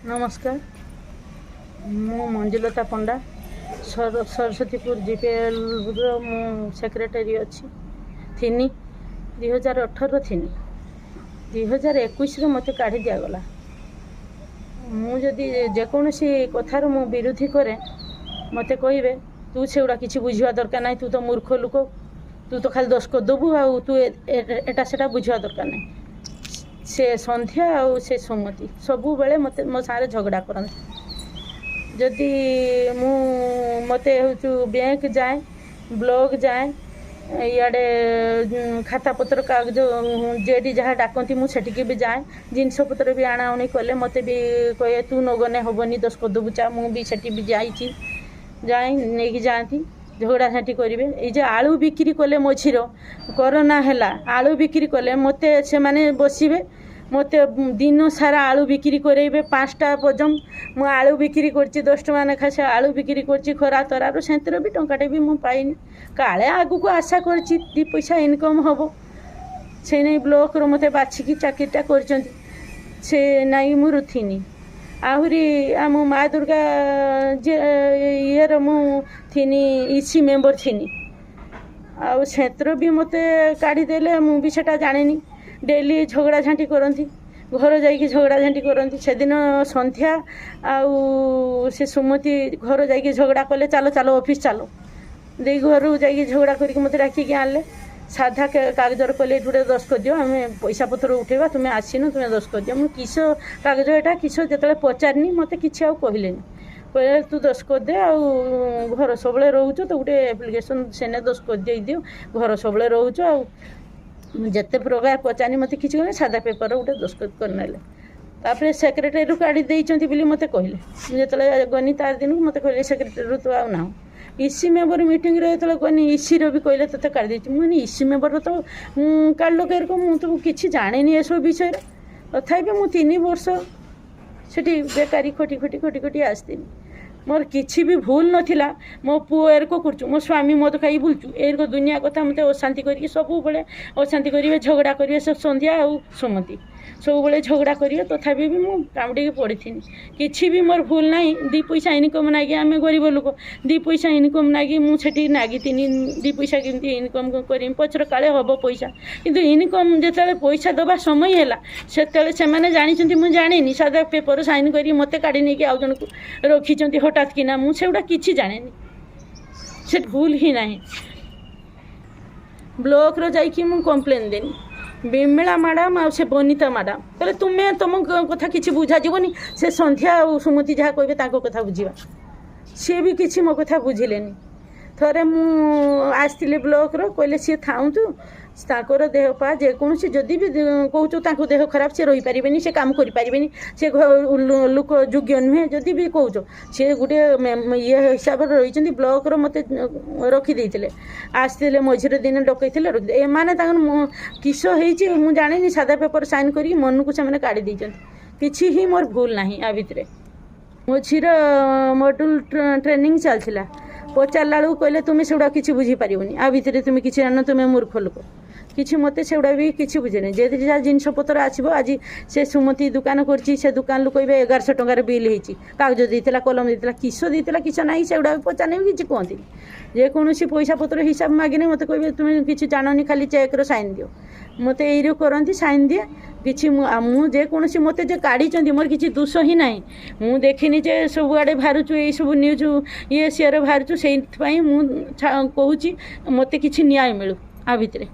नमस्कार मु मंजुलता पंडा सरस्वतीपुर जीपीएल मु सेक्रेटरी अच्छी थी 2018 थी 2021 मत काढ़ी दिगला मुझे जेकोसी कथार मु विरोधी करे मत कहे तू से गुड़ा किसी बुझा दरकार ना तू तो मूर्ख लोक तू तो खाली दोष करदेबू आ तू एटा सेटा बुझा दरकार ना से संध्या आ से सुमति सबु बेले मत मो सारे झगड़ा करते जदि मु मते बैंक जाए ब्लॉक जाए इे खाता पत्र कागज जेडी जहाँ डाकती मुझे भी जाए जिनस पत्र भी आणाउणी कले मत भी कहे तू नगने हेनी दोष करदेबू चा मुझे भी जाए नहीं जाती झगड़ा झाँटी करेंगे ये आलू बिक्री कले मझीर कोरोना है आलू बिक्री कले मत से माने बसवे मत दिन सारा आलू बिक्री करेंगे 5टा पर्यटन मु आलू बिक्री कर 10 टଙ୍କା लेखा से आलू बिक्री कर खरा तरार से भी टंकाटे भी मुझे पाइनि काले आगु को आशा कर 2 पैसा इनकम हम से नहीं ब्लॉक मत बाछिकी चाकरीटा कर नाई मु रुथिनी आहरी आम माँ दुर्गा ये मुझी इसी मेम्बर थी आत्र भी मत काढ़ीदे मुझे जानी डेली झगड़ा झाँटी करती घर जाकि झगड़ा झाँटी करती से दिन संध्या आउ से सुमति घर जाकि झगड़ा कले चलो चलो ऑफिस चलो दे घर जाकि झगड़ा करके मत डाकिकी आनले साधा कागजर कले गोटे दस कर दियो आम पैसा पत्र उठेबा तुम्हें आसीनु तुम्हें दस कर दियो मुझे किस कागज एटा किस जो पचारनी मत कि कहले कहले तू दस कर दे आ घर सब रोच तो गोटे एप्लिकेशन सेने दस कर दियो घर सब रोच आ जिते प्रकार पचारनी मत कि सादा पेपर गोटे दस कर सेक्रेटरी काढ़ी देती मत कहले जो गनी तार दिन मत कहले सेक्रेटरी तो आउ ना इसी मेम्बर मीटिंग जो गनी इसी भी कहले तो काढ़ देती मुझे इसी मेम्बर तो काढ़ कह मुझे किसी जाने ये सब विषय तथापि मुझे 3 वर्ष से बेकारी खटी खटी खटी खटी आसती मोर किसी भी भूल नाला मो पुओ एरको कर मो स्वामी मद खाई बुलचु एरको दुनिया कथा मत अशांति करके सब बेले अशांति करेंगे झगड़ा करेंगे सब संध्या आ सुमति सब बेले झगड़ा करेंगे तथापि भी मुझे कामुड़ी पड़ी थी किसी भी मोर भूल ना 2 पैसा इनकम नागी आम गरीब लोक 2 पैसा इनकम नागी मुझे नागी 2 पैसा केमती इनकम कर पचर काले हम पैसा किंतु इनकम जो पैसा दबा समय है से जानी मुझे जानी सादा पेपर साइन कर मत काढ़ी नहीं आउ जन को रखी हठात किना मुझे किसी जाने से भूल ही ना ब्लॉक रो जाइए मुझे कंप्लेन देनी बिमला मैडम आ से बनीता मैडम कहले तुम्हें तुम कथा किसी बुझा जीवनी से संध्या और सुमति जहाँ कहे कथा बुझा सी भी किसी मो कथा बुझिले थरे मुझे ब्लॉक रो कहले सी थाउतु ताकर देह पा जेकोसी जदि भी कहूँ देह खराब से रही पारे से काम करें से लोक योग्य नुहे जदि भी कहूँ सी गोटे ये हिसाब से रही ब्लॉक मत रखीदे आसते मझीरे दिन डकई रखी एमाने किस हो जानी सादा पेपर साइन कर मन को से काढ़ी किसी ही मोर भूल ना आ भितर मो झीर मॉड्यूल ट्रेनिंग चलता पचारा बेलू कहले तुम्हें से गुड़ा किसी बुझीपारनी आ भितर तुम्हें किसी जान तुम्हें मूर्ख लोक किसी मत से गुड़ा भी किसी बुझे जे जहाँ जिनस पतर आसो आज से सुमति दुकान कर दुकान लोग कहे 1100 टंकार बिल होती कागज देता कलम देता किस देता किस ना से गुड़ा पचारे भी किसी कहती जेकोसी पैसा पतर हिसाब मागिने मत कहे तुम्हें किसी जाननी खाली चेक साइन दियो मत ये करती साइन दिए किसी मुझे मत जो काढ़ी मोर किसी दोष ही ना मुझे देखनी जे सब आड़े बाहर ये सब न्यूज ये सियर बाहर से कहूँ मत किसी न्याय मिलू आ भितर।